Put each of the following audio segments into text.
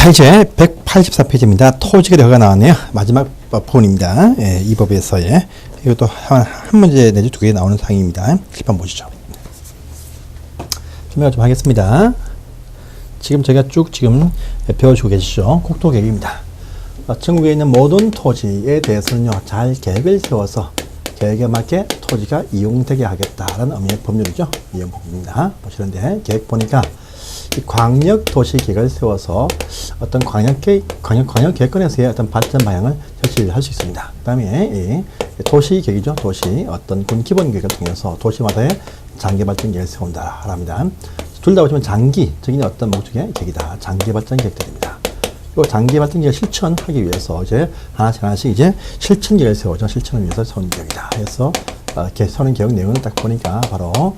자, 이제 184페이지입니다. 토지거래가 나왔네요. 마지막 부분입니다. 예, 이 법에서의 이것도 한 문제 내지 두 개 나오는 상황입니다. 한번 보시죠. 설명을 좀 하겠습니다. 지금 저희가 쭉 지금 배워주고 계시죠. 국토계획입니다. 전국에 있는 모든 토지에 대해서는요, 잘 계획을 세워서 계획에 맞게 토지가 이용되게 하겠다라는 의미의 법률이죠. 이용법입니다. 보시는데 계획 보니까 이 광역 도시 계획을 세워서 어떤 광역 계획권에서의 어떤 발전 방향을 제시할 수 있습니다. 그 다음에 이 도시 계획이죠. 도시 어떤 기본 계획을 통해서 도시마다의 장기 발전 계획을 세운다 합니다. 둘 다 보시면 장기적인 어떤 목적의 계획이다. 장기 발전 계획들입니다. 이 장기 발전 계획을 실천하기 위해서 이제 하나씩 이제 실천 계획을 세우죠. 실천을 위해서 세운 계획이다. 그래서 세우는 계획 내용을 딱 보니까 바로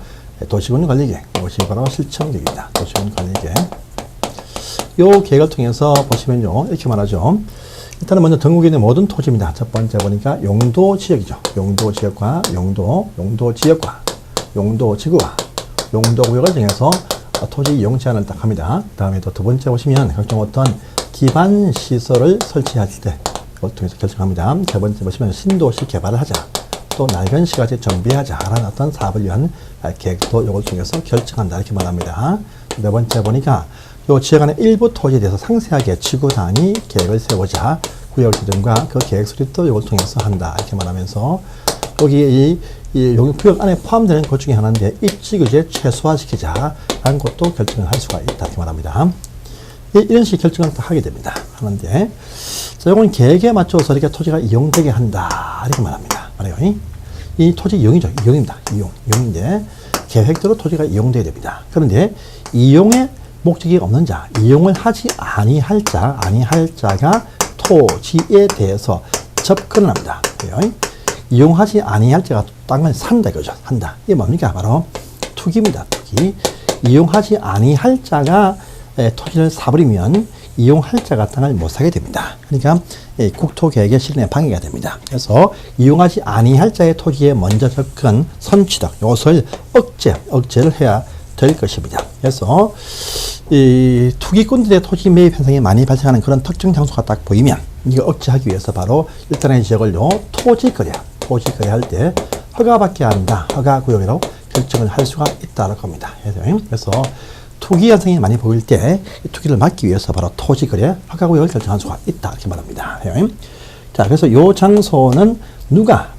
도시군 관리계획, 이것이 바로 실천 계획입니다. 도시군 관리계획. 이 계획을 통해서 보시면요, 이렇게 말하죠. 일단은 먼저 전국에 있는 모든 토지입니다. 첫 번째 보니까 용도 지역이죠. 용도 지역과 용도 지역과 용도 지구와 용도 구역을 정해서 토지 이용 제한을 딱 합니다. 그 다음에 또 두 번째 보시면 각종 어떤 기반 시설을 설치할 때 이걸 통해서 결정합니다. 세 번째 보시면 신도시 개발을 하자. 또 낡은 시가지 정비하자라는 어떤 사업을 위한 계획도 이걸 통해서 결정한다 이렇게 말합니다. 네 번째 보니까 이 지역 안의 일부 토지에 대해서 상세하게 지구 단위 계획을 세우자 구역 지정과 그 계획 수립도 이걸 통해서 한다 이렇게 말하면서 여기 이 구역 안에 포함되는 것 중에 하나인데 입지 규제 최소화시키자라는 것도 결정을 할 수가 있다 이렇게 말합니다. 이런 식의 결정을 하게 됩니다. 하는데 자, 이건 계획에 맞춰서 이렇게 토지가 이용되게 한다 이렇게 말합니다. 말해요. 이 토지 이용이죠. 이용입니다. 이용인데 계획대로 토지가 이용돼야 됩니다. 그런데 이용의 목적이 없는 자, 이용을 하지 아니할 자가 토지에 대해서 접근을 합니다. 그래요. 이용하지 아니할 자가 땅을 산다 이거죠. 산다. 이게 뭡니까? 바로 투기입니다. 투기. 이용하지 아니할 자가 토지를 사버리면 이용할 자가 땅을 못 사게 됩니다. 그러니까 국토계획의 실현에 방해가 됩니다. 그래서 이용하지 아니할 자의 토지에 먼저 접근, 선취득, 이것을 억제를 해야 될 것입니다. 그래서 이 투기꾼들의 토지 매입 현상이 많이 발생하는 그런 특정 장소가 딱 보이면 이거 억제하기 위해서 바로 일단의 지역을요, 토지거래할 때 허가받게 한다. 허가구역이라고 결정을 할 수가 있다는 겁니다. 그래서 투기 현상이 많이 보일 때 투기를 막기 위해서 바로 토지거래 허가구역을 결정할 수가 있다 이렇게 말합니다. 자, 그래서 이 장소는 누가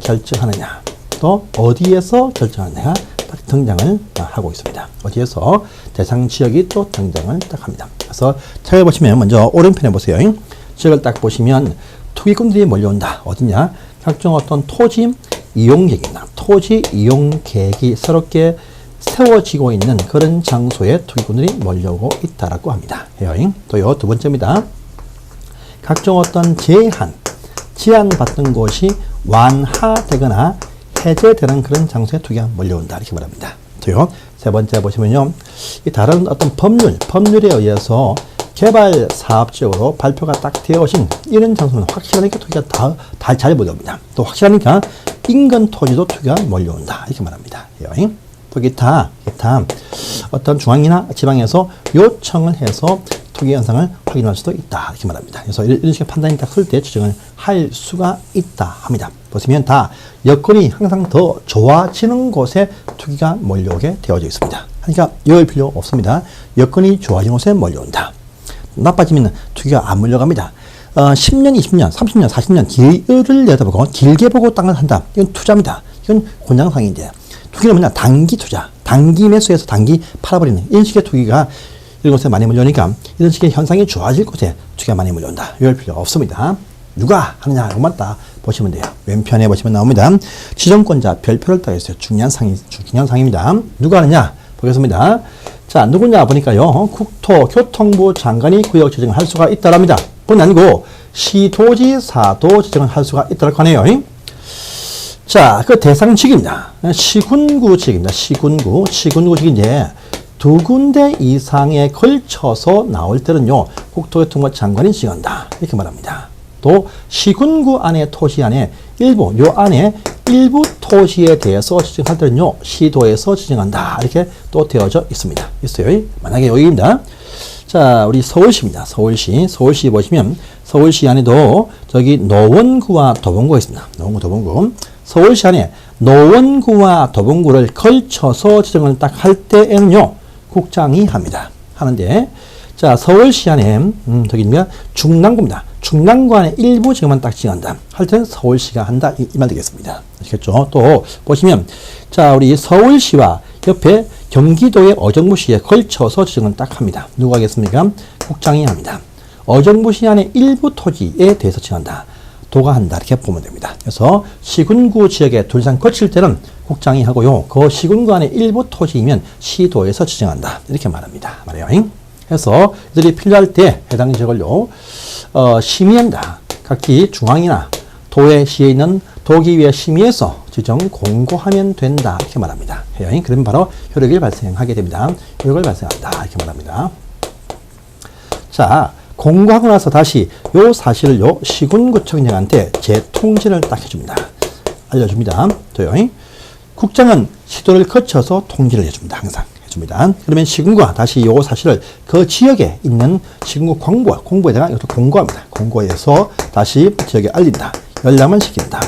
결정하느냐, 또 어디에서 결정하느냐가 딱 등장을 하고 있습니다. 어디에서 대상 지역이 또 등장을 딱 합니다. 그래서 차를 보시면 먼저 오른편에 보세요. 지역을 딱 보시면 투기꾼들이 몰려온다. 어디냐? 각종 어떤 토지 이용 계획이나 토지 이용 계획이 새롭게 세워지고 있는 그런 장소에 투기꾼들이 몰려오고 있다라고 합니다. 또요, 두 번째입니다. 각종 어떤 제한받던 곳이 완화되거나 해제되는 그런 장소에 투기가 몰려온다 이렇게 말합니다. 또요, 세 번째 보시면요, 이 다른 어떤 법률에 의해서 개발 사업지역으로 발표가 딱 되어진 이런 장소는 확실하니까 투기가 다 잘 몰려옵니다. 또 확실하니까 인근 토지도 투기가 몰려온다 이렇게 말합니다. 또 기타 어떤 중앙이나 지방에서 요청을 해서 투기 현상을 확인할 수도 있다 이렇게 말합니다. 그래서 이런 식의 판단이 딱 설 때 지정을 할 수가 있다 합니다. 보시면 다 여건이 항상 더 좋아지는 곳에 투기가 몰려오게 되어져 있습니다. 그러니까 이럴 필요 없습니다. 여건이 좋아지는 곳에 몰려온다. 나빠지면 투기가 안 몰려갑니다. 10년, 20년, 30년, 40년 기회를 내다보고 길게 보고 땅을 한다. 이건 투자입니다. 이건 권장상인데 투기는 뭐냐? 단기 투자, 단기 매수해서 단기 팔아버리는 이런 식의 투기가 이런 곳에 많이 몰려오니까 이런 식의 현상이 좋아질 곳에 투기가 많이 몰려온다. 이럴 필요 없습니다. 누가 하느냐? 이것만 딱 보시면 돼요. 왼편에 보시면 나옵니다. 지정권자 별표를 딱 했어요. 중요한 상입니다. 누가 하느냐? 보겠습니다. 자, 누구냐 보니까요, 국토교통부 장관이 구역 지정을 할 수가 있다랍니다. 그건 아니고 시도지사도 지정을 할 수가 있다고 하네요. 자, 그 대상 지역입니다. 시군구 지역입니다. 시군구 지역인데 두 군데 이상에 걸쳐서 나올 때는요, 국토교통부 장관이 지정한다 이렇게 말합니다. 또 시군구 안에 토지 안에 일부, 요 안에 일부 토지에 대해서 지정할 때는요, 시도에서 지정한다. 이렇게 또 되어져 있습니다. 있어요. 만약에 여기입니다. 자, 우리 서울시입니다. 서울시 보시면 서울시 안에도 저기 노원구와 도봉구가 있습니다. 노원구, 도봉구. 서울시 안에 노원구와 도봉구를 걸쳐서 지정을 딱 할 때에는요, 국장이 합니다. 하는데, 자, 서울시 안에, 저기입니다. 중랑구입니다. 중랑구 안에 일부 지역만 딱 지정한다. 할 때는 서울시가 한다. 이 말 되겠습니다. 아시겠죠? 또, 보시면, 자, 우리 서울시와 옆에 경기도의 어정부시에 걸쳐서 지정을 딱 합니다. 누가 하겠습니까? 국장이 합니다. 어정부시 안에 일부 토지에 대해서 지정한다. 도가 한다. 이렇게 보면 됩니다. 그래서 시군구 지역에 둘상 거칠 때는 국장이 하고요. 그 시군구 안에 일부 토지이면 시도에서 지정한다. 이렇게 말합니다. 말이에요. 그래서 이들이 필요할 때 해당 지역을요, 심의한다. 각기 중앙이나 도에 시에 있는 도기위의 심의에서 지정 공고하면 된다. 이렇게 말합니다. 해요. 그러면 바로 효력이 발생하게 됩니다. 효력을 발생한다. 이렇게 말합니다. 자, 공고하고 나서 다시 요 사실을 요 시군구청장한테 재통지를 딱 해줍니다. 알려줍니다. 또요. 국장은 시도를 거쳐서 통지를 해줍니다. 항상 해줍니다. 그러면 시군구가 다시 요 사실을 그 지역에 있는 시군구 공보에다가 이것도 공고합니다. 공고해서 다시 지역에 알린다. 연락만 시킨다.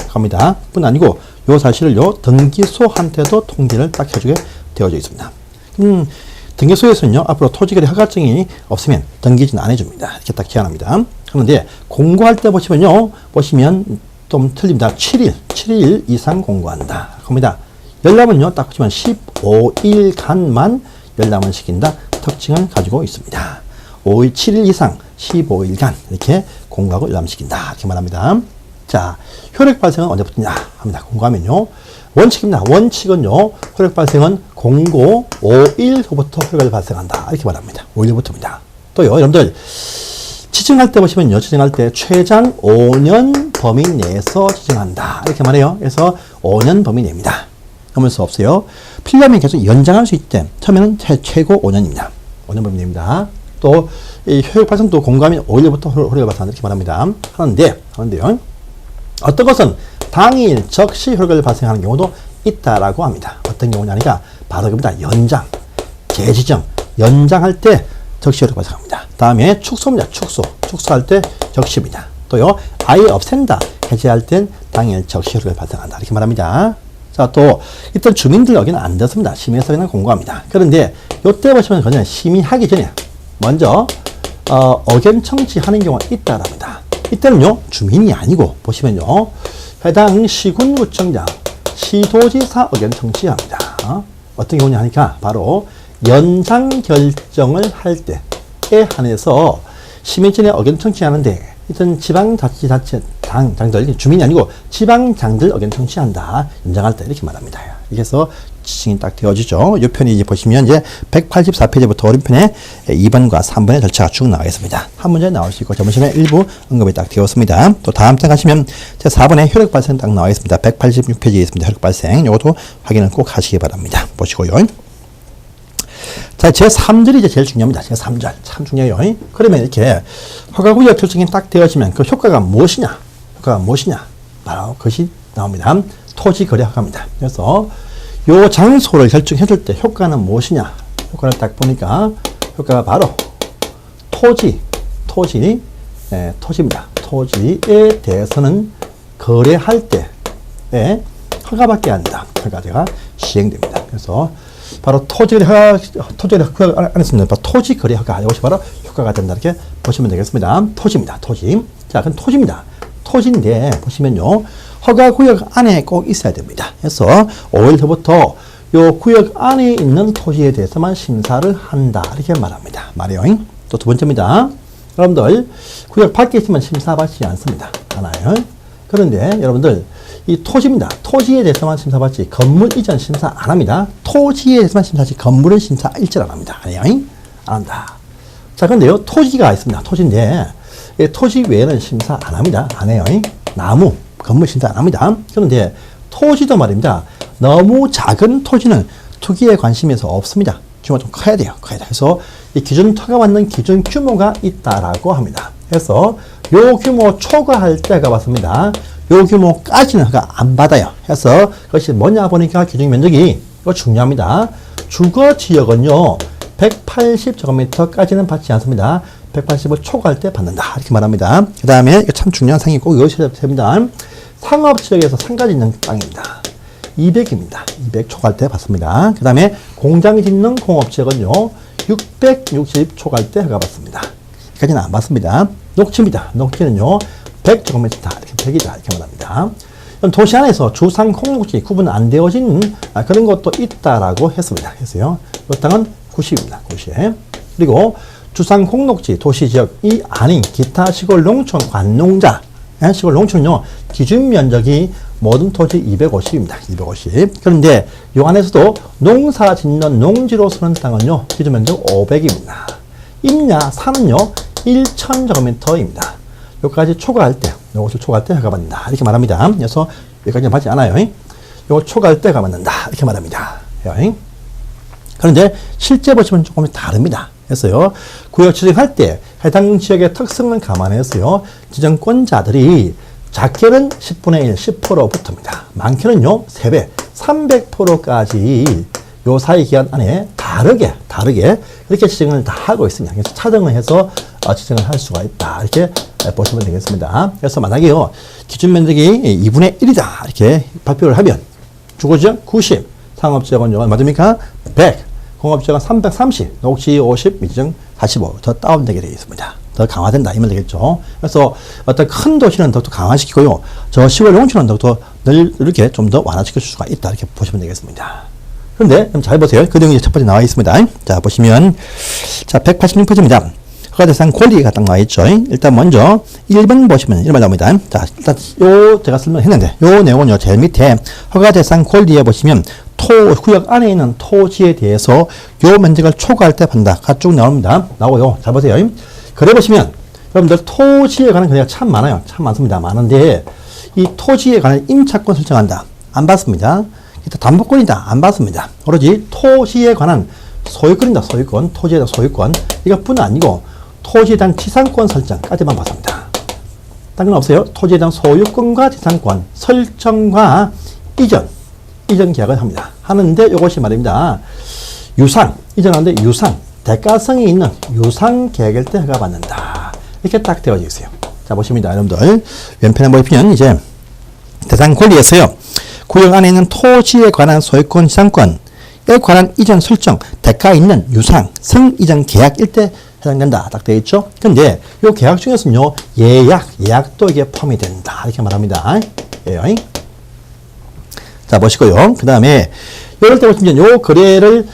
합니다. 뿐 아니고 요 사실을 요 등기소한테도 통지를 딱 해주게 되어져 있습니다. 등기소에서는요, 앞으로 토지거래 허가증이 없으면 등기지는 안 해줍니다. 이렇게 딱 제안합니다. 그런데 공고할 때 보시면 좀 틀립니다. 7일 이상 공고한다. 합니다. 열람은요, 딱 보시면 15일간만 열람을 시킨다. 특징을 가지고 있습니다. 7일 이상 15일간 이렇게 공고하고 열람시킨다. 이렇게 말합니다. 자, 효력 발생은 언제부터냐 합니다. 공고하면요. 원칙입니다. 원칙은요, 효력 발생은 공고 5일 후부터 효력이 발생한다. 이렇게 말합니다. 5일 후부터입니다. 또요, 여러분들, 지정할 때 보시면요, 지정할 때 최장 5년 범위 내에서 지정한다. 이렇게 말해요. 그래서 5년 범위 내입니다. 넘을 수 없어요. 필요하면 계속 연장할 수 있대. 처음에는 최고 5년입니다. 5년 범위 내입니다. 또, 이 효력 발생도 공고하면 5일부터 효력이 발생한다. 이렇게 말합니다. 하는데요. 어떤 것은 당일 즉시 효력을 발생하는 경우도 있다라고 합니다. 어떤 경우냐니까 바로 그겁니다. 연장, 재지정, 연장할 때 즉시 효력 발생합니다. 다음에 축소입니다. 축소할 때 즉시입니다. 또요, 아예 없앤다, 해제할 땐 당일 즉시 효력을 발생한다. 이렇게 말합니다. 자, 또 일단 주민들 여기는 안 됐습니다. 심의해서 그냥 공고합니다. 그런데 이때 보시면 그냥 심의하기 전에 먼저 의견 청취하는 경우가 있다랍니다. 이때는요, 주민이 아니고 보시면요, 해당 시군구청장, 시도지사 의견 청취합니다. 어떤 경우냐 하니까 바로 연장 결정을 할 때에 한해서 심의 전에 의견 청취하는데 일단 지방자치단체장들, 주민이 아니고 지방장들 의견 청취한다. 연장할 때 이렇게 말합니다. 그래서 지칭이 딱 되어지죠. 이 편이 이제 보시면 이제 184페이지부터 오른편에 2번과 3번의 절차가 쭉 나와 있습니다. 한 문제 나올 수 있고 점심에 일부 언급이 딱 되었습니다. 또 다음 장 가시면 제 4번에 효력 발생 딱 나와 있습니다. 186페이지에 있습니다. 효력 발생. 이것도 확인을 꼭 하시기 바랍니다. 보시고요. 자, 제 3절이 이제 제일 중요합니다. 제 3절. 참 중요해요. 그러면 이렇게 허가구역 결정이 딱 되어지면 그 효과가 무엇이냐? 바로 그것이 나옵니다. 토지거래 허가입니다. 그래서 요 장소를 결정해줄 때 효과는 무엇이냐? 효과를 딱 보니까 효과가 바로 토지입니다. 토지에 대해서는 거래할 때에 허가받게 한다. 허가제가 시행됩니다. 그래서 바로 토지거래 허가 안 했습니다. 토지거래 허가. 이것이 바로 효과가 된다. 이렇게 보시면 되겠습니다. 토지입니다. 토지. 자, 그럼 토지입니다. 토지인데 보시면요, 허가구역 안에 꼭 있어야 됩니다. 그래서 5일 후부터 요 구역 안에 있는 토지에 대해서만 심사를 한다. 이렇게 말합니다. 말이요. 또 두 번째입니다. 여러분들, 구역 밖에 있으면 심사받지 않습니다. 않아요. 그런데 여러분들, 이 토지입니다. 토지에 대해서만 심사받지 건물 이전 심사 안 합니다. 토지에 대해서만 심사하지 건물은 심사 일절 안 합니다. 아니요. 안 한다. 자, 그런데요, 토지가 있습니다. 토지인데 토지 외에는 심사 안 합니다. 안 해요. 나무, 건물 심사 안 합니다. 그런데 토지도 말입니다. 너무 작은 토지는 투기에 관심에서 없습니다. 규모가 좀 커야 돼요. 그래서 이 기준 허가받는 기준 규모가 있다라고 합니다. 그래서 요 규모 초과할 때가 맞습니다. 요 규모까지는 허가 안 받아요. 해서 그것이 뭐냐 보니까 규정 면적이 이거 중요합니다. 주거 지역은요 180제곱미터까지는 받지 않습니다. 180을 초과할 때 받는다 이렇게 말합니다. 그 다음에 이거 참 중요한 사항이 꼭 이것이 됩니다. 상업지역에서 상가 짓는 땅입니다. 200입니다. 200 초과할 때 받습니다. 그 다음에 공장 짓는 공업지역은요 660 초과할 때 허가 받습니다. 여기까지는 안 받습니다. 녹지입니다. 녹지는요 100제곱미터 이렇게 100이다 이렇게 말합니다. 도시 안에서 주상 공록지 구분 안 되어진 그런 것도 있다라고 했습니다. 했어요. 이 땅은 90입니다. 90. 그리고 주상 공록지 도시지역이 아닌 기타 시골 농촌 관농자 시골 농촌은요 기준 면적이 모든 토지 250입니다. 250. 그런데 이 안에서도 농사 짓는 농지로 쓰는 땅은요 기준 면적 500입니다. 임야 산은요 1000제곱미터입니다. 여기까지 초과할 때, 이것을 초과할 때 허가 받는다. 이렇게 말합니다. 그래서 여기까지는 받지 않아요. 이거 초과할 때 허가 받는다. 이렇게 말합니다. 그런데 실제 보시면 조금 다릅니다. 그래서요, 구역 지정할 때 해당 지역의 특성을 감안해서요, 지정권자들이 작게는 10분의 1, 10% 붙습니다. 많게는요, 3배, 300%까지 요 사이 기간 안에 다르게 이렇게 지정을 다 하고 있습니다. 그래서 차등을 해서 지정을 할 수가 있다. 이렇게 보시면 되겠습니다. 그래서 만약에요, 기준 면적이 2분의 1이다. 이렇게 발표를 하면 주거지역 90, 상업지역은 얼마입니까? 100, 공업지역은 330, 녹지 50, 미지정 45. 더 다운되게 되어 있습니다. 더 강화된다. 이면 되겠죠. 그래서 어떤 큰 도시는 더욱더 강화시키고요. 저 시골 농촌은 더욱더 이렇게 좀 더 완화시킬 수가 있다. 이렇게 보시면 되겠습니다. 그런데 잘 보세요. 그 내용이 첫 번째 나와 있습니다. 자, 보시면 자 186페이지입니다. 허가 대상 권리가 딱 나와 있죠. 일단 먼저 1번 보시면 1번 나옵니다. 자, 일단 요 제가 설명했는데 요 내용은 요 제일 밑에 허가 대상 권리에 보시면 구역 안에 있는 토지에 대해서 요 면적을 초과할 때 판다. 쭉 나옵니다. 나오고요. 잘 보세요. 그래 보시면 여러분들 토지에 관한 권리가 참 많아요. 참 많습니다. 많은데 이 토지에 관한 임차권 설정한다. 안 받습니다. 담보권이다. 안 받습니다. 오로지 토지에 관한 소유권이다. 소유권. 토지에 대한 소유권. 이것뿐 아니고 토지에 대한 지상권 설정까지만 받습니다. 다른 건 없어요. 토지에 대한 소유권과 지상권 설정과 이전 계약을 합니다. 하는데 이것이 말입니다. 이전하는데 대가성이 있는 유상 계약일 때 허가 받는다. 이렇게 딱 되어져 있어요. 자, 보십니다. 여러분들. 왼편에 보시면 이제 대상 권리에서요. 구역 안에 있는 토지에 관한 소유권, 지상권에 관한 이전 설정, 대가 있는 유상, 성이전 계약일 때 해당된다. 딱 되어 있죠? 근데 이 계약 중에서는요, 예약도 이게 포함이 된다. 이렇게 말합니다. 자, 보시고요. 그 다음에, 이럴 때 보시면 요 거래를,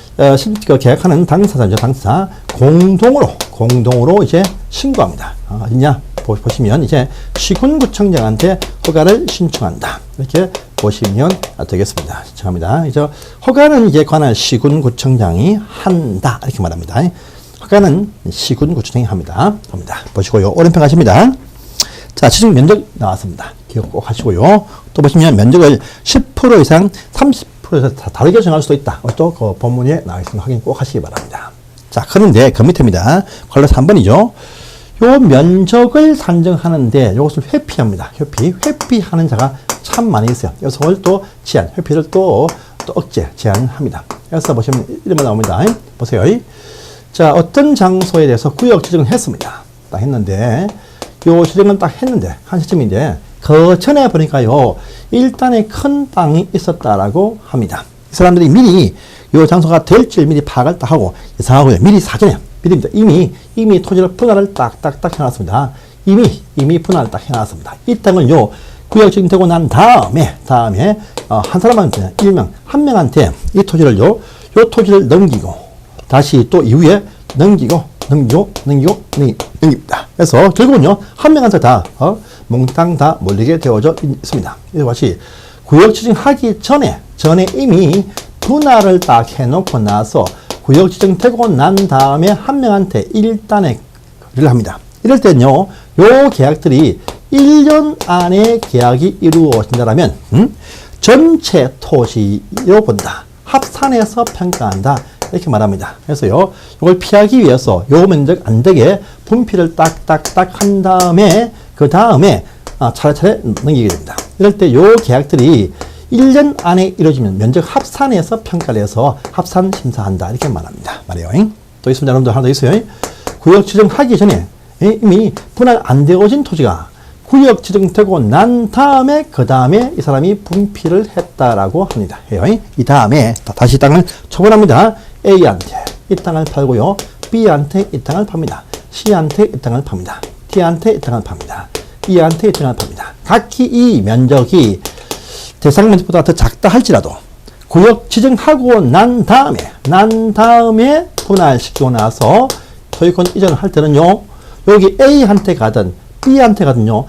계약하는 당사자죠. 당사자. 공동으로 이제 신고합니다. 어디냐? 보시면 이제 시군구청장한테 허가를 신청한다. 이렇게 보시면 되겠습니다. 신청합니다. 이제 허가는 이제 관할 시군구청장이 한다. 이렇게 말합니다. 허가는 시군구청장이 합니다. 보시고요. 오른편 가십니다. 자, 지정 면적 나왔습니다. 기억 꼭 하시고요. 또 보시면 면적을 10% 이상, 30%에서 다르게 정할 수도 있다. 또 그 본문에 나와 있으면 확인 꼭 하시기 바랍니다. 자, 그런데 그 밑에입니다. 관련 3번이죠. 요 면적을 산정하는데 이것을 회피합니다. 회피하는 자가 참 많이 있어요. 그래서 그걸 또 회피를 또 억제, 제한합니다. 그래서 보시면 이름이 나옵니다. 보세요. 자, 어떤 장소에 대해서 구역 지정을 했습니다. 딱 했는데, 요 지정은 딱 했는데, 한 시점인데, 그 전에 보니까요, 일단의 큰 땅이 있었다라고 합니다. 이 사람들이 미리 요 장소가 될지를 미리 파악을 딱 하고, 이상하고요. 미리 사전에, 미리입니다. 이미 토지를 분할을 딱딱딱 해놨습니다. 이미 분할을 딱 해놨습니다. 이 땅을요, 구역 지정되고 난 다음에, 한 사람한테, 한 명한테 이 토지를요, 요 토지를 넘기고, 다시 또 이후에 넘깁니다. 그래서 결국은요, 한 명한테 다, 몽땅 다 몰리게 되어져 있습니다. 이것이 구역 지정하기 전에 이미 분할을 딱 해놓고 나서 구역 지정되고 난 다음에 한 명한테 일단에 거래를 합니다. 이럴 때는요, 요 계약들이 1년 안에 계약이 이루어진다면, 전체 토지로 본다. 합산해서 평가한다. 이렇게 말합니다. 그래서요, 이걸 피하기 위해서 요 면적 안 되게 분필을 딱딱딱 한 다음에, 그 다음에 차례차례 넘기게 됩니다. 이럴 때 요 계약들이 1년 안에 이루어지면 면적 합산해서 평가를 해서 합산 심사한다. 이렇게 말합니다. 말이에요. 또 있습니다. 여러분들 하나 더 있어요. 구역 지정하기 전에 이미 분할 안 되어진 토지가 구역 지정되고 난 다음에 그 다음에 이 사람이 분필을 했다라고 합니다. 이 다음에 다시 땅을 처분합니다. A한테 이 땅을 팔고요. B한테 이 땅을 팝니다. C한테 이 땅을 팝니다. D한테 이 땅을 팝니다. E한테 이 땅을 팝니다. 각기 이 면적이 대상 면적보다 더 작다 할지라도 구역 지정하고 난 다음에 분할시키고 나서 소유권 이전을 할 때는요. 여기 A한테 가든 B한테 가든요.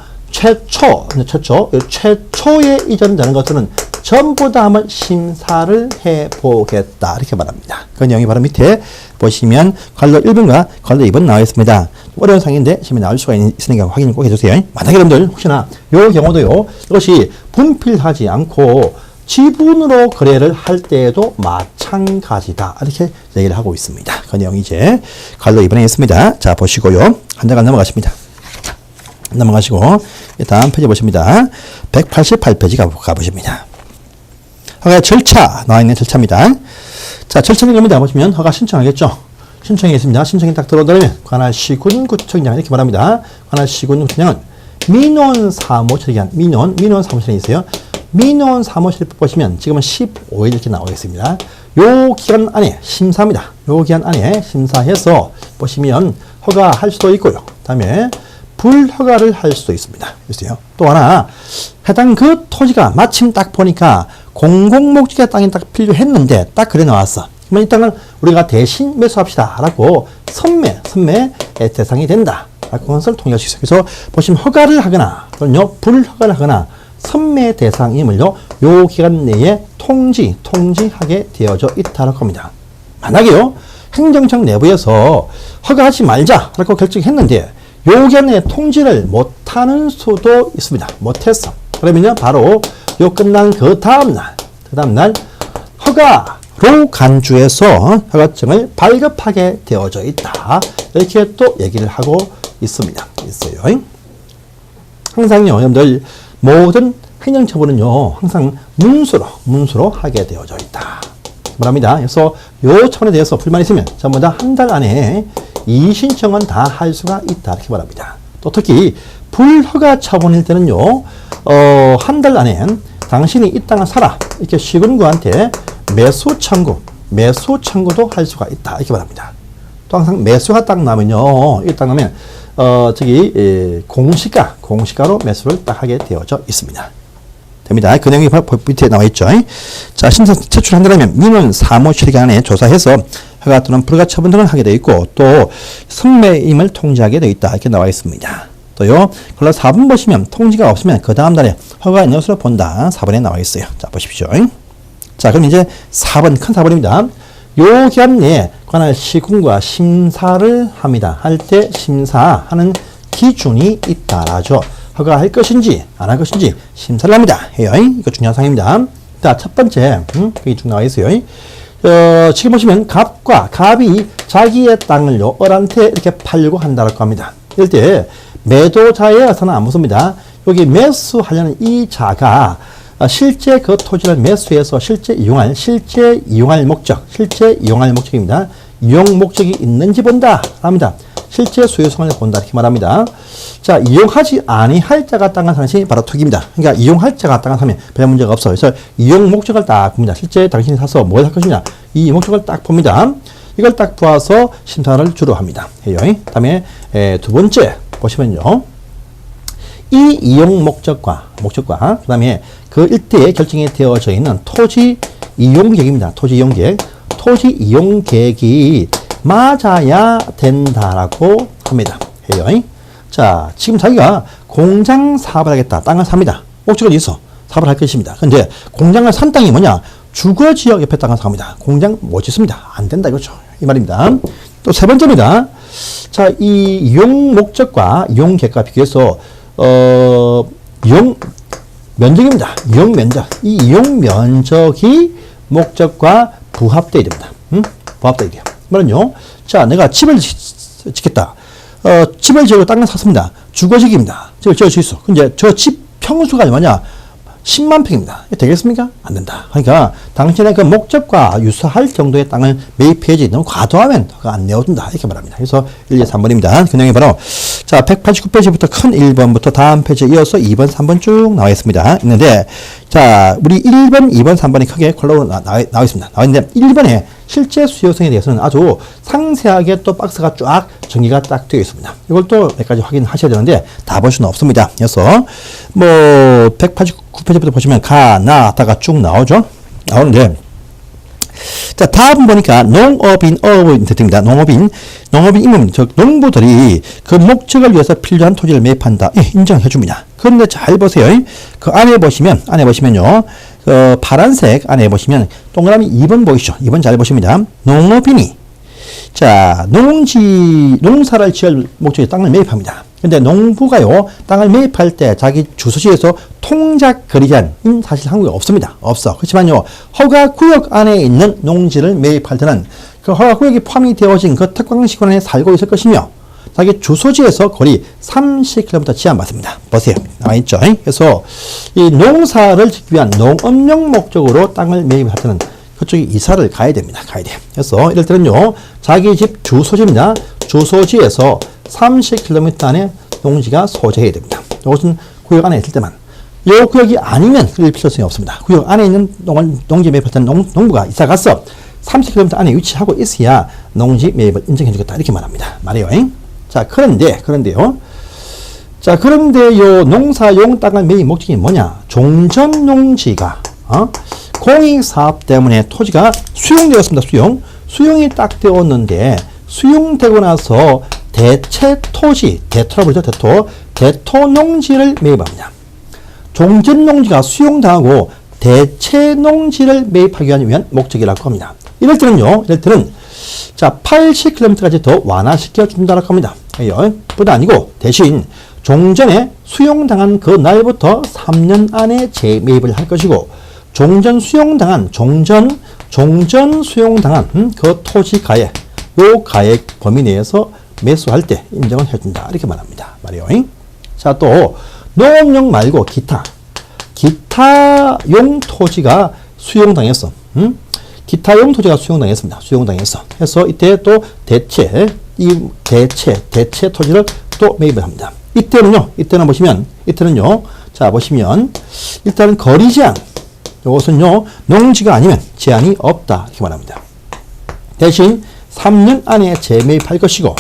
최초에 이전되는 것들은 전부 다 한번 심사를 해보겠다. 이렇게 말합니다. 그 내용이 바로 밑에 보시면 관로 1번과 관로 2번 나와 있습니다. 어려운 상인데 시험에 나올 수가 있으니까 확인 꼭 해주세요. 만약에 여러분들 혹시나 이 경우도요. 이것이 분필하지 않고 지분으로 거래를 할 때에도 마찬가지다. 이렇게 얘기를 하고 있습니다. 그 내용이 이제 관로 2번에 있습니다. 자, 보시고요. 한 장간 넘어가십니다. 넘어가시고 다음 페이지 보십니다. 188페이지 가보십니다. 허가 절차 나와 있는 절차입니다. 자, 절차는 겁니다. 보시면 허가 신청하겠죠. 신청이 있습니다. 신청이 딱 들어오면 관할시군구청장 이렇게 말합니다. 관할시군구청장은 민원 사무처를 위한 민원 사무처에 있어요. 민원 사무실을 보시면 지금은 15일 이렇게 나와 있습니다. 요 기간 안에 심사합니다. 요 기간 안에 심사해서 보시면 허가할 수도 있고요. 다음에 불허가를 할 수도 있습니다. 있어요. 또 하나, 해당 그 토지가 마침 딱 보니까 공공목적의 땅이 딱 필요했는데 딱 그래 나왔어. 그러면 이 땅을 우리가 대신 매수합시다. 라고 선매 대상이 된다. 라고 것을 통일할 수 있어요. 그래서 보시면 허가를 하거나, 또는요, 불허가를 하거나, 선매 대상임을요, 요 기간 내에 통지하게 되어져 있다라고 합니다. 만약에요, 행정청 내부에서 허가하지 말자라고 결정했는데, 요 기간 내에 통지를 못하는 수도 있습니다. 못했어. 그러면요, 바로 요 끝난 그 다음날 허가로 간주해서 허가증을 발급하게 되어져 있다. 이렇게 또 얘기를 하고 있습니다. 있어요. 항상요, 여러분들 모든 행정처분은요, 항상 문수로 하게 되어져 있다. 말합니다. 그래서 요 차원에 대해서 불만이 있으면 전부 다 한 달 안에 이의신청은 다 할 수가 있다. 이렇게 말합니다. 또 특히 불허가 처분일 때는요, 한 달 안에 당신이 이 땅을 사라. 이렇게 시군구한테 매수 청구도 할 수가 있다. 이렇게 말합니다. 또 항상 매수가 딱 나면요, 이 땅 나면, 공시가로 매수를 딱 하게 되어져 있습니다. 됩니다. 그 내용이 밑에 나와 있죠. 자, 신청 제출한다면 민원 사무실 기간에 조사해서 허가 또는 불허가 처분 등을 하게 되어 있고, 또 선매임을 통지하게 되어 있다. 이렇게 나와 있습니다. 또요, 그걸로 4번 보시면 통지가 없으면 그 다음 달에 허가 있는 것으로 본다. 4번에 나와 있어요. 자, 보십시오. 자, 그럼 이제 4번, 큰 4번입니다. 요 기간 내에 관할 시군과 심사를 합니다. 할 때 심사하는 기준이 있다라죠. 허가할 것인지 안 할 것인지 심사를 합니다. 해요. 이거 중요한 사항입니다. 자, 첫 번째, 여기 쭉 나와 있어요. 지금 보시면 갑이 자기의 땅을요, 을한테 이렇게 팔려고 한다고 합니다. 이럴 때 매도자의 의사는 안 묻습니다. 여기 매수하려는 이 자가 실제 그 토지를 매수해서 실제 이용할 목적입니다. 이용 목적이 있는지 본다. 합니다. 실제 소유성을 본다. 이렇게 말합니다. 자, 이용하지 아니할 자가 땅을 사는 것이 바로 투기입니다. 그러니까 이용할 자가 땅을 사면 별 문제가 없어요. 그래서 이용 목적을 딱 봅니다. 실제 당신이 사서 뭘 할 것이냐. 이 목적을 딱 봅니다. 이걸 딱 보아서 심사를 주로 합니다. 해요. 다음에 두 번째 보시면요. 이 이용 목적과 그 다음에 그 일대에 결정이 되어져 있는 토지 이용 계획입니다. 토지 이용 계획이 맞아야 된다라고 합니다. 해요. 자, 지금 자기가 공장 사업을 하겠다. 땅을 삽니다. 목적은 있어. 사업을 할 것입니다. 근데 공장을 산 땅이 뭐냐? 주거지역 옆에 땅을 삽니다. 공장 못 짓습니다. 안 된다 이거죠. 이 말입니다. 또 세 번째입니다. 자, 이 이용 목적과 이용 계획과 비교해서 이용 면적입니다. 이용 면적. 이 이용 면적이 목적과 부합되어야 됩니다. 부합되어야 돼요. 말은요. 자, 내가 집을 짓겠다. 집을 지으고 땅을 샀습니다. 주거지역입니다. 집을 지을 수 있어. 근데 저 집 평수가 얼마냐? 10만 평입니다. 되겠습니까? 안 된다. 그러니까 당신의 그 목적과 유사할 정도의 땅을 매입해야지 너무 과도하면 안 내어준다. 이렇게 말합니다. 그래서 1, 2, 3번입니다. 그 내용이 바로 자 189페이지부터 큰 1번부터 다음 페이지에 이어서 2번, 3번 쭉 나와 있습니다. 있는데 자 우리 1번, 2번, 3번이 크게 컬러로 나와 있습니다. 나와 있는데 1번에 실제 수요성에 대해서는 아주 상세하게 또 박스가 쫙 정리가 딱 되어 있습니다. 이걸 또 몇 가지 확인하셔야 되는데 다 볼 수는 없습니다. 그래서 뭐 189페이지부터 보시면 가, 나, 다가 쭉 나오죠. 나오는데 자 다음 보니까 농업인 어업인 됩니다. 농업인 임금 즉 농부들이 그 목적을 위해서 필요한 토지를 매입한다. 예, 인정해 줍니다. 그런데 잘 보세요. 그 안에 보시면요. 파란색 안에 보시면 동그라미 2번 보이시죠? 2번 잘 보십니다. 농업인이 자 농사를 지을 목적의 땅을 매입합니다. 근데 농부가요 땅을 매입할 때 자기 주소지에서 통작 거리제한 사실 한국에 없습니다. 없어. 그렇지만요 허가구역 안에 있는 농지를 매입할 때는 그 허가구역이 포함이 되어진 그 특광시권에 살고 있을 것이며 자기 주소지에서 거리 30km 제한받습니다. 보세요. 나와있죠. 그래서 이 농사를 짓기 위한 농업용 목적으로 땅을 매입할 때는 그쪽에 이사를 가야 됩니다. 가야 돼요. 그래서 이럴 때는요 자기 집 주소지입니다. 주소지에서 30km 안에 농지가 소재해야 됩니다. 이것은 구역 안에 있을 때만. 이 구역이 아니면 그럴 필요성이 없습니다. 구역 안에 있는 농지 매입할 때는 농부가 이사 가서 30km 안에 위치하고 있어야 농지 매입을 인정해 주겠다. 이렇게 말합니다. 말이에요. 자, 그런데요. 자, 그런데 요 농사용 땅을 매입 목적이 뭐냐? 종전 농지가, 공익사업 때문에 토지가 수용되었습니다. 수용이 딱 되었는데, 수용되고 나서 대체 토지, 대토라고 그러죠. 대토 농지를 매입합니다. 종전 농지가 수용당하고 대체 농지를 매입하기 위한 목적이라고 합니다. 이럴 때는 자, 80km까지 더 완화시켜 준다고 합니다. 뿐 아니고 대신 종전에 수용당한 그 날부터 3년 안에 재매입을 할 것이고 종전 수용당한 그 토지 가액, 요 가액 범위 내에서 매수할 때 인정을 해준다. 이렇게 말합니다. 말이요. 자, 또 농업용 말고 기타용 토지가 수용당했어. 기타용 토지가 수용당했습니다. 그래서 이때 또 대체 토지를 또 매입을 합니다. 이때는 보시면요. 자, 보시면 일단은 거리 제한. 이것은요. 농지가 아니면 제한이 없다. 이렇게 말합니다. 대신 3년 안에 재매입할 것이고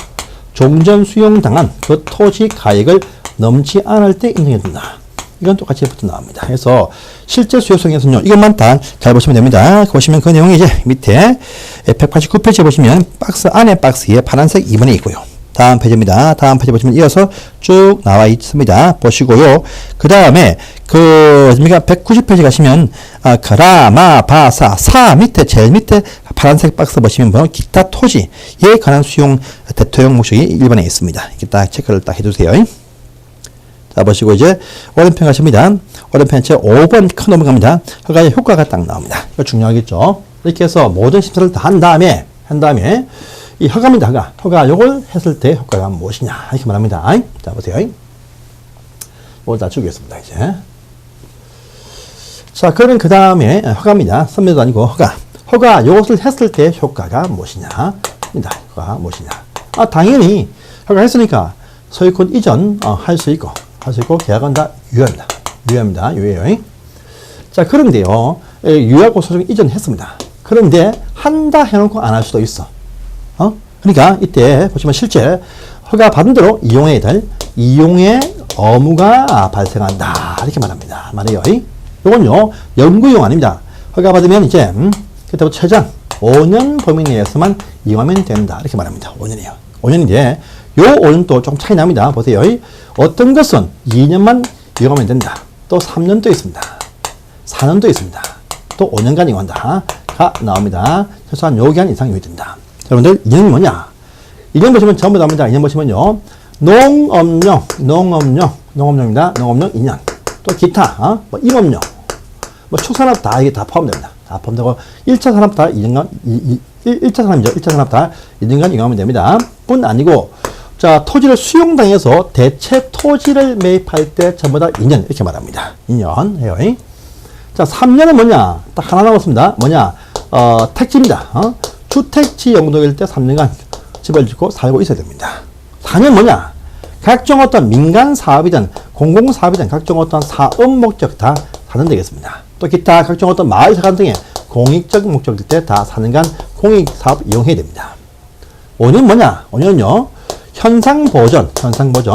종전 수용당한 그 토지 가액을 넘지 않을 때 인정해준다. 이건 똑같이 붙어 나옵니다. 그래서 실제 수요성에서는요. 이것만 다 잘 보시면 됩니다. 보시면 그 내용이 이제 밑에 189페이지에 보시면 박스 안에 박스에 파란색 2번에 있고요. 다음 페이지입니다. 다음 페이지 보시면 이어서 쭉 나와 있습니다. 보시고요. 그 다음에 190페이지 가시면 사 밑에 제일 밑에 파란색 박스 보시면 바로 기타 토지에 관한 수용 대토용 목적이 1번에 있습니다. 이렇게 딱 체크를 딱 해주세요. 자, 보시고 이제 오른편 가십니다. 오른편 제 5번 큰 넘어갑니다. 허가의 효과가 딱 나옵니다. 이거 중요하겠죠. 이렇게 해서 모든 심사를 다 한 다음에 이 허가입니다. 허가 요걸 했을 때 효과가 무엇이냐 이렇게 말합니다. 자, 보세요. 이걸 다 주겠습니다. 이제 자, 그럼 그 다음에 허가입니다. 선매도 아니고 허가 요것을 했을 때 효과가 무엇이냐 입니다. 효과가 무엇이냐. 당연히 허가 했으니까 소유권 이전 할 수 있고 계약은 다 유예예요. 자, 그런데요. 유예하고 소유권 이전했습니다. 그런데 한다 해놓고 안 할 수도 있어. 그러니까 이때 보시면 실제 허가 받은 대로 이용해야 될 이용의 의무가 발생한다. 이렇게 말합니다. 말이에요. 이건요. 연구용 아닙니다. 허가 받으면 이제 그때부터 최장 5년 범위 내에서만 이용하면 된다. 이렇게 말합니다. 5년이에요. 5년인데 요 5년도 조금 차이 납니다. 보세요. 어떤 것은 2년만 이용하면 된다. 또 3년도 있습니다. 4년도 있습니다. 또 5년간 이용한다. 가 나옵니다. 최소한 요 기간 이상 이용된다. 여러분들 2년이 뭐냐? 2년 보시면 전부 나옵니다. 2년 보시면요. 농업용입니다. 농업용 2년. 또 기타, 임업용, 축산업 다 이게 다 포함됩니다. 다 포함되고 1차 산업 다 2년간 1차 산업이죠. 1차 산업 다 2년간 이용하면 됩니다. 뿐 아니고 자, 토지를 수용당해서 대체 토지를 매입할 때 전부 다 2년 이렇게 말합니다. 2년 해요. 자, 3년은 뭐냐? 딱 하나 남았습니다. 뭐냐? 택지입니다. 주택지 용도일 때 3년간 집을 짓고 살고 있어야 됩니다. 4년 뭐냐? 각종 어떤 민간 사업이든 공공사업이든 각종 어떤 사업 목적 다 4년 되겠습니다. 또 기타 각종 어떤 마을사관 등의 공익적 목적일 때 다 4년간 공익사업 이용해야 됩니다. 5년 뭐냐? 5년은요, 현상보존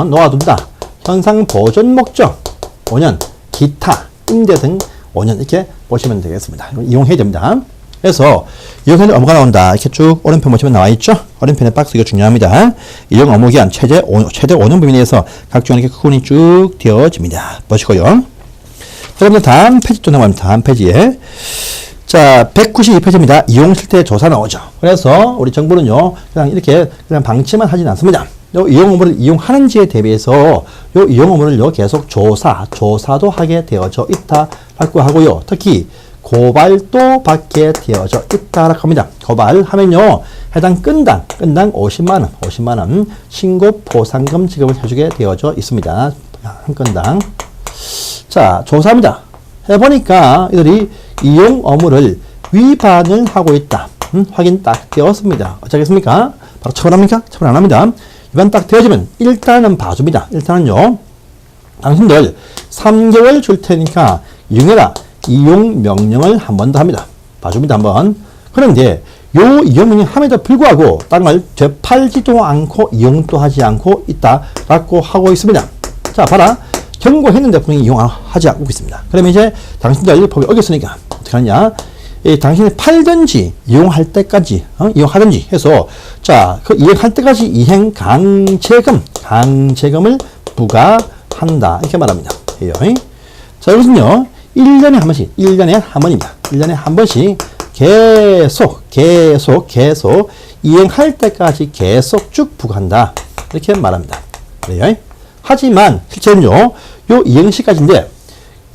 놓아둔다. 현상보존 목적 5년, 기타, 임대 등 5년 이렇게 보시면 되겠습니다. 이용해야 됩니다. 그래서 이용해도 업무가 나온다. 이렇게 쭉 오른편 보시면 나와 있죠. 오른편의 박스 이거 중요합니다. 이용 업무 기한 최대 5년 범위 내에서 각종 이렇게 구분이 쭉 되어집니다. 보시고요. 여러분들 다음 페이지 또 나갑니다. 다음 페이지에 자 192페이지입니다. 이용 실태 조사 나오죠. 그래서 우리 정부는요 그냥 이렇게 그냥 방치만 하진 않습니다. 요 이용 업무를 이용하는지에 대비해서 요 이용 업무를요 계속 조사도 하게 되어져 있다라고 하고요. 특히 고발도 받게 되어져 있다라고 합니다. 고발하면요 해당 건당 50만원 신고 포상금 지급을 해주게 되어져 있습니다. 한 건당. 자 조사합니다. 해보니까 이들이 이용 업무를 위반을 하고 있다. 확인 딱 되었습니다. 어쩌겠습니까? 바로 처벌합니까? 처벌 안 합니다. 위반 딱 되어지면 일단은 봐줍니다. 일단은요 당신들 3개월 줄 테니까 이용해라. 이용 명령을 한 번 더 합니다. 봐줍니다. 한번. 그런데 요 이용 명령 함에도 불구하고 땅을 되팔지도 않고 이용도 하지 않고 있다라고 하고 있습니다. 자 봐라. 경고했는데 분명히 이용하지 않고 있습니다. 그러면 이제 당신들 법이 어겼으니까 어떻게 하느냐? 당신이 팔든지 이용할 때까지 이용하든지 해서 자 그 이행할 때까지 이행 강제금을 부과한다 이렇게 말합니다. 자 여기서는요 1년에 한 번씩 1년에 한 번입니다. 1년에 한 번씩 계속 이행할 때까지 계속 쭉 부과한다 이렇게 말합니다. 그래요? 하지만 실제는요 요 이행시까지인데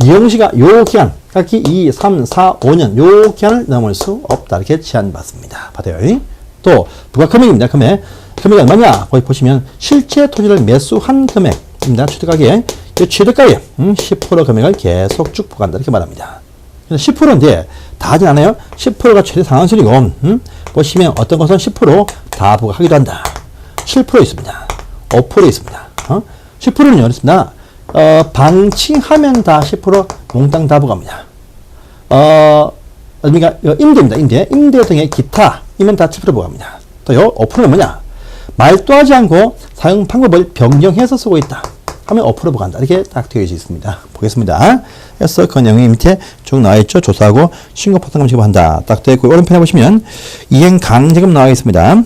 이행시가 요 기간 각기 2, 3, 4, 5년 요 기간을 넘을 수 없다 이렇게 제한받습니다. 받아요. 또 부과 금액입니다. 금액이 얼마냐? 거기 보시면 실제 토지를 매수한 금액입니다. 취득가액 이 취득가액 10% 금액을 계속 쭉 부과한다 이렇게 말합니다. 10%인데 다 하진 않아요. 10%가 최대 상한선이고 보시면 어떤 것은 10% 다 부과하기도 한다. 7% 있습니다. 5% 있습니다. 10%는 이렇습니다. 방치하면 다 10% 몽땅 다 부과합니다. 그러니까 임대입니다. 임대 등의 기타이면 다 7% 부과합니다. 또요 5%는 뭐냐? 말도 하지 않고 사용 방법을 변경해서 쓰고 있다 하면 5% 부과한다. 이렇게 딱 되어 있습니다. 보겠습니다. 그래서 그 내용이 밑에 쭉 나와 있죠. 조사하고 신고 포상금 지급한다. 딱 되어 있고 오른편에 보시면 이행 강제금 나와 있습니다.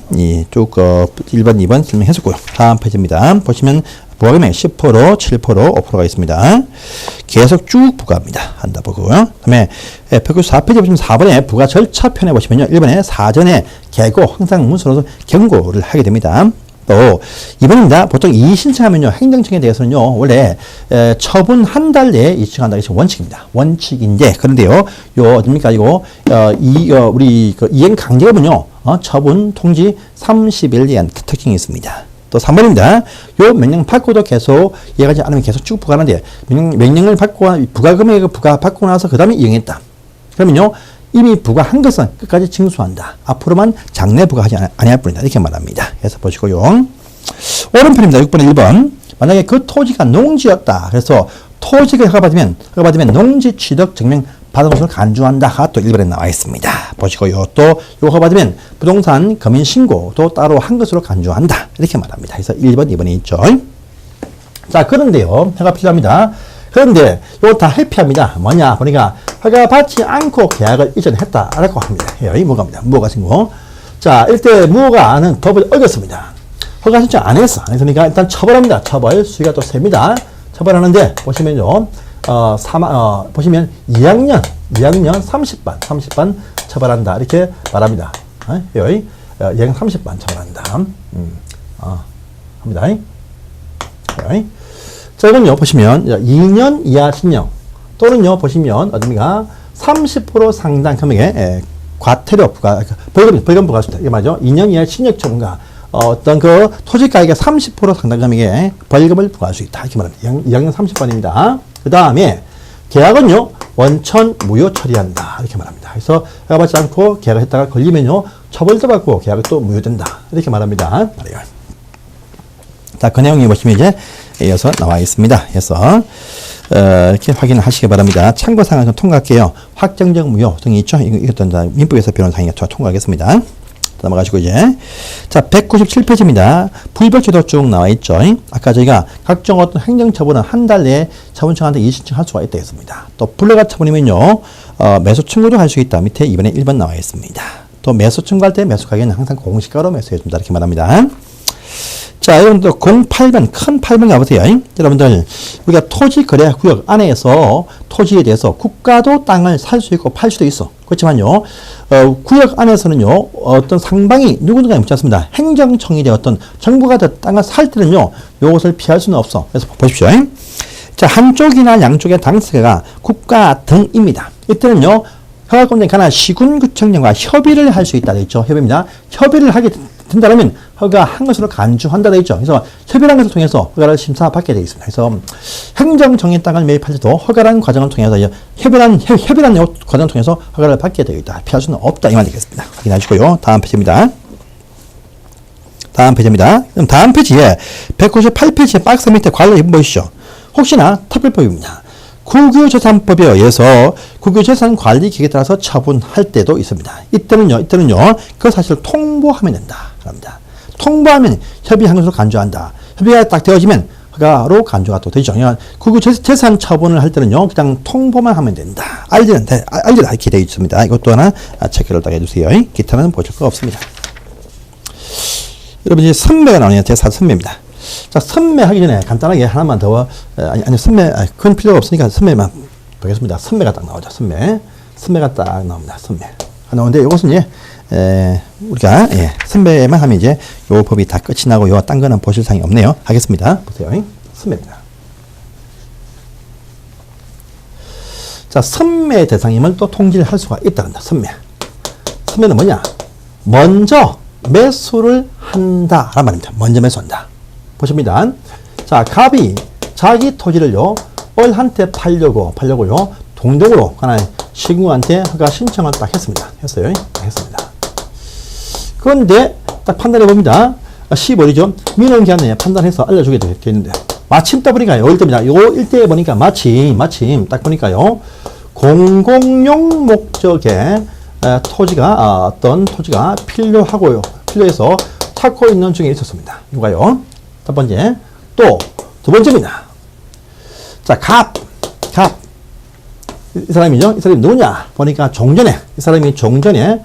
쭉 1번, 2번 설명했었고요. 다음 페이지입니다. 보시면 부과금액 10%, 7%, 5%가 있습니다. 계속 쭉 부과합니다. 한다 보고요. 그 다음에 194페이지 보시면 4번에 부과 절차 편에 보시면요. 1번에 사전에 계고 항상 문서로서 경고를 하게 됩니다. 또 2번입니다. 보통 이의 신청하면요. 행정청에 대해서는요. 원래 처분 한 달 내에 이청한다. 이게 원칙입니다. 원칙인데 그런데요. 요 어딥니까? 이거 우리 그 이행 강제금은요. 처분 통지 30일 이한 특징이 있습니다. 또 3번입니다. 요 명령 받고도 계속 이해하지 않으면 계속 쭉 부과하는데 명령을 받고 부과금액을 부과받고 나서 그 다음에 이행했다. 그러면요. 이미 부과한 것은 끝까지 징수한다. 앞으로만 장래 부과하지 아니할 뿐이다. 이렇게 말합니다. 그래서 보시고요. 오른편입니다. 6번에 1번. 만약에 그 토지가 농지였다. 그래서 토지가 허가받으면 농지 취득 증명 받은 것을 간주한다가 또 1번에 나와 있습니다. 보시고요. 또 이거 허가받으면 부동산 금인 신고도 따로 한 것으로 간주한다. 이렇게 말합니다. 그래서 1번, 2번이 있죠. 자, 그런데요. 허가 필요합니다. 그런데 이거 다 회피합니다. 뭐냐? 보니까 허가받지 않고 계약을 이전했다라고 합니다. 이 무효가입니다. 무효가 신고. 자, 이때 무효가는 법을 어겼습니다. 허가 신청 안 했으니까 일단 처벌합니다. 처벌 수위가 또 셉니다. 처벌하는데 보시면요. 보시면 2학년 30반 처벌한다. 이렇게 말합니다. 2학년 30반 처벌한다. 합니다. 자, 이건요, 보시면 2년 이하 징역 또는요, 보시면 어딥니까? 30% 상당 금액의 과태료 부과, 벌금 부과할 수 있다. 이게 맞죠? 2년 이하 징역 처분과 어떤 그 토지가액의 30% 상당 금액의 벌금을 부과할 수 있다. 이렇게 말합니다. 2학년 30번입니다. 그 다음에 계약은요, 원천 무효 처리한다. 이렇게 말합니다. 그래서 허가 받지 않고 계약을 했다가 걸리면요. 처벌도 받고 계약이 또 무효된다. 이렇게 말합니다. 자, 그 내용이 보시면 이제 이어서 나와 있습니다. 그래서 이렇게 확인을 하시기 바랍니다. 참고사항은 통과할게요. 확정적 무효 등이 있죠. 이것도 민법에서 배운 사항이니까 통과하겠습니다. 넘어가시고 이제 자 197페이지입니다. 부의별조도 쭉 나와 있죠. 아까 저희가 각종 어떤 행정처분은 한 달 내에 처분청한테 이의신청할 수가 있다 했습니다. 또 불허가 처분이면요 매수 청구도 할 수 있다. 밑에 2번에 1번 나와 있습니다. 또 매수 청구할 때 매수 가격은 항상 공시가로 매수해줍니다. 이렇게 말합니다. 자, 여러분들 08번, 큰 8번 가보세요. 여러분들, 우리가 토지거래구역 안에서 토지에 대해서 국가도 땅을 살 수 있고 팔 수도 있어. 그렇지만요, 구역 안에서는요, 어떤 상방이 누군가가 묻지 않습니다. 행정청이 되었던 정부가 땅을 살 때는요, 이것을 피할 수는 없어. 그래서 보십시오. 자, 한쪽이나 양쪽의 당사자가 국가 등입니다. 이때는요, 허가권자에 관한 시군구청장과 협의를 할 수 있다. 되어 있죠. 협의입니다. 협의를 하게 된다면 허가한 것으로 간주한다 되어 있죠. 그래서 협의라는 것을 통해서 허가를 심사받게 되어 있습니다. 그래서 행정청의 땅을 매입할 때도 허가라는 과정을 통해서 협의라는 과정을 통해서 허가를 받게 되어 있다. 피할 수는 없다. 이 말 되겠습니다. 확인하시고요. 다음 페이지입니다. 그럼 다음 페이지에 198페이지의 박스 밑에 관련 부분 보시죠. 혹시나 특별법입니다. 국유재산법에 의해서 국유재산 관리 기획에 따라서 처분할 때도 있습니다. 이때는요, 그 사실을 통보하면 된다. 그럽니다. 통보하면 협의한 것으로 간주한다. 협의가 딱 되어지면 허가로 간주가 또 되죠. 국유재산 처분을 할 때는요, 그냥 통보만 하면 된다. 알리라 이렇게 되어 있습니다. 이것도 하나 체크를 딱 해주세요. 기타는 보실 거 없습니다. 여러분, 이제 선매가 나오네요. 제4 선매입니다. 자, 선매하기 전에 간단하게 하나만 더, 선매, 큰 필요가 없으니까 선매만 보겠습니다. 선매가 딱 나오죠. 선매가 딱 나옵니다. 선매. 나오는데 이것은 우리가, 선매만 하면 이제 요 법이 다 끝이 나고 요 딴 거는 보실 사항이 없네요. 하겠습니다. 보세요. 선매입니다. 자, 선매 대상임을 또 통지를 할 수가 있다는다. 선매는 뭐냐? 먼저 매수를 한다. 라는 말입니다. 먼저 매수한다. 보십니다. 자, 갑이 자기 토지를요, 을한테 팔려고요, 동등으로 관할 시군한테 허가 신청을 딱 했습니다. 했습니다. 그런데 딱 판단해 봅니다. 15일이죠. 민원기한 내에 판단해서 알려주게 되어 있는데, 마침 떠보니까요, 일대입니다. 요 일대에 보니까 마침 딱 보니까요, 공공용 목적의 어떤 토지가 필요해서 찾고 있는 중에 있었습니다. 누가요? 첫 번째. 또, 두 번째입니다. 자, 이 사람이죠? 이 사람이 누구냐? 보니까 이 사람이 종전에,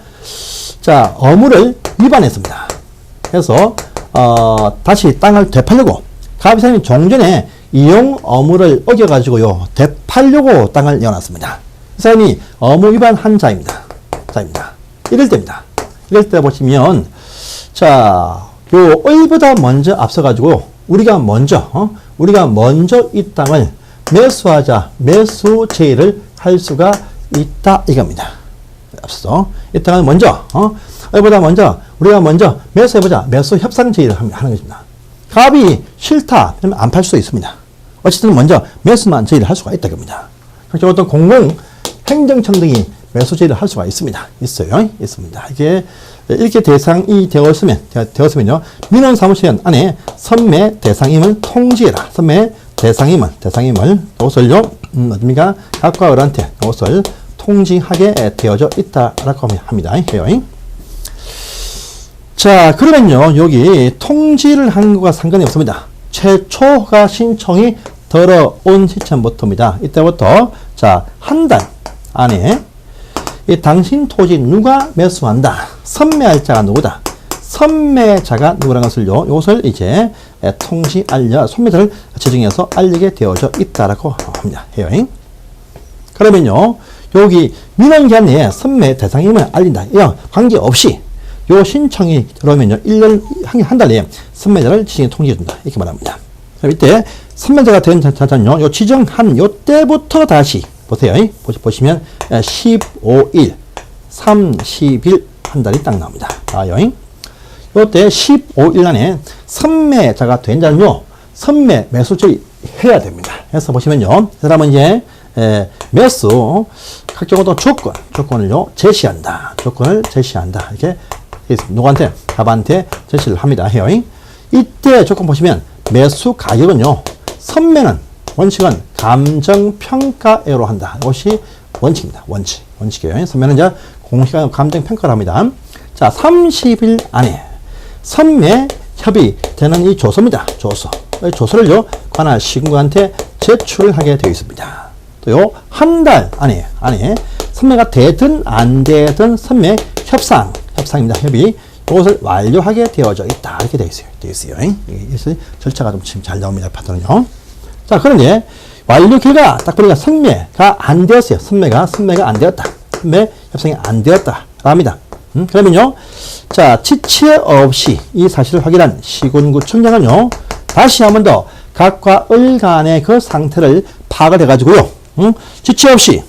자, 어무를 위반했습니다. 그래서, 다시 땅을 되팔려고, 이 사람이 종전에 이용 어무를 어겨가지고요, 되팔려고 땅을 내어놨습니다. 이 사람이 어무 위반한 자입니다. 이럴 때 보시면, 자, 요 을보다 먼저 앞서가지고 우리가 먼저 이 땅을 매수하자, 매수 제의를 할 수가 있다 이겁니다. 앞서 이 땅을 먼저 을보다 먼저 우리가 먼저 매수해보자, 매수 협상 제의를 하는 것입니다. 갑이 싫다 그러면 안 팔 수도 있습니다. 어쨌든 먼저 매수만 제의를 할 수가 있다 이겁니다. 그렇죠. 어떤 공공 행정청 등이 매수 제의를 할 수가 있습니다. 있습니다. 이게 이렇게 대상이 되었으면요, 민원 사무실 안에 선매 대상임을 통지해라. 선매 대상임을 이것을요, 어딥니까? 각과 을한테 이것을 통지하게 되어져 있다라고 합니다. 자, 그러면요, 여기 통지를 한 것과 상관이 없습니다. 최초 허가 신청이 들어온 시점부터입니다. 이때부터, 자, 한 달 안에 이 당신 토지 누가 매수한다. 선매할 자가 누구다. 선매자가 누구라는 것을요, 이것을 이제 선매자를 지정해서 알리게 되어져 있다라고 합니다. 그러면요, 여기 민원기한 내에 선매 대상임을 알린다. 이랑 관계없이 요 신청이 들어오면요, 1년, 한 달 내에 선매자를 지정해 통지해준다. 이렇게 말합니다. 그럼 이때 선매자가 된 자는요, 요 지정한 요 때부터 다시 보세요. 보시면 15일, 30일 한 달이 딱 나옵니다. 요때 15일 안에 선매자가 된 자는요, 선매 매수제의 해야 됩니다. 그래서 보시면요, 이 사람은 이제 매수, 각종 어떤 조건을요, 제시한다. 이렇게 누구한테? 답한테 제시를 합니다. 이때 조건 보시면 매수 가격은요, 원칙은 감정평가외로 한다. 이것이 원칙입니다. 원칙이에요. 선매는 이제 공시가 감정평가를 합니다. 자, 30일 안에 선매 협의되는 이 조서입니다. 이 조서를요, 관할 시군구한테 제출하게 되어 있습니다. 또요, 한 달 안에 선매가 되든 안 되든 선매 협상입니다. 협의. 이것을 완료하게 되어져 있다. 이렇게 되어 있어요. 이 절차가 좀 지금 잘 나옵니다. 파트는요. 자, 그런데 완료 결과 딱 보니까 선매가 안 되었어요. 선매가 안 되었다. 선매 협상이 안 되었다. 합니다. 그러면요. 자, 지체 없이 이 사실을 확인한 시군구청장은요, 다시 한 번 더 각과 을 간의 그 상태를 파악을 해가지고요, 지체 없이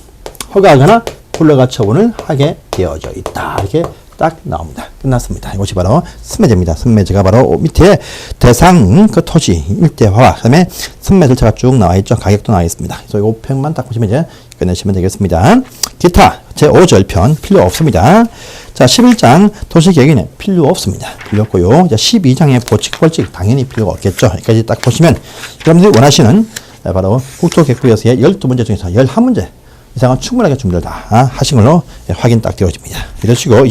허가하거나 불허가 처분을 하게 되어져 있다. 이렇게 딱 나옵니다. 끝났습니다. 이것이 바로 선매제입니다. 선매제가 바로 밑에 대상 그 토지 일대화와 그다음에 선매 절차가 쭉 나와 있죠. 가격도 나와 있습니다. 그래서 이 팩만 딱 보시면 이제 끝내시면 되겠습니다. 기타 제5절편 필요 없습니다. 자, 11장 도시계획에는 필요 없습니다. 필요 없고요. 이제 12장의 보칙벌칙 당연히 필요가 없겠죠. 여기까지 딱 보시면 여러분들이 원하시는 바로 국토계획부에서의 12문제 중에서 11문제 이상은 충분하게 준비를 다 하신 걸로 확인 딱 되어집니다. 이러시고,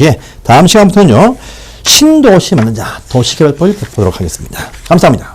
다음 시간부터는요, 신도시 만든 자, 도시계획법을 보도록 하겠습니다. 감사합니다.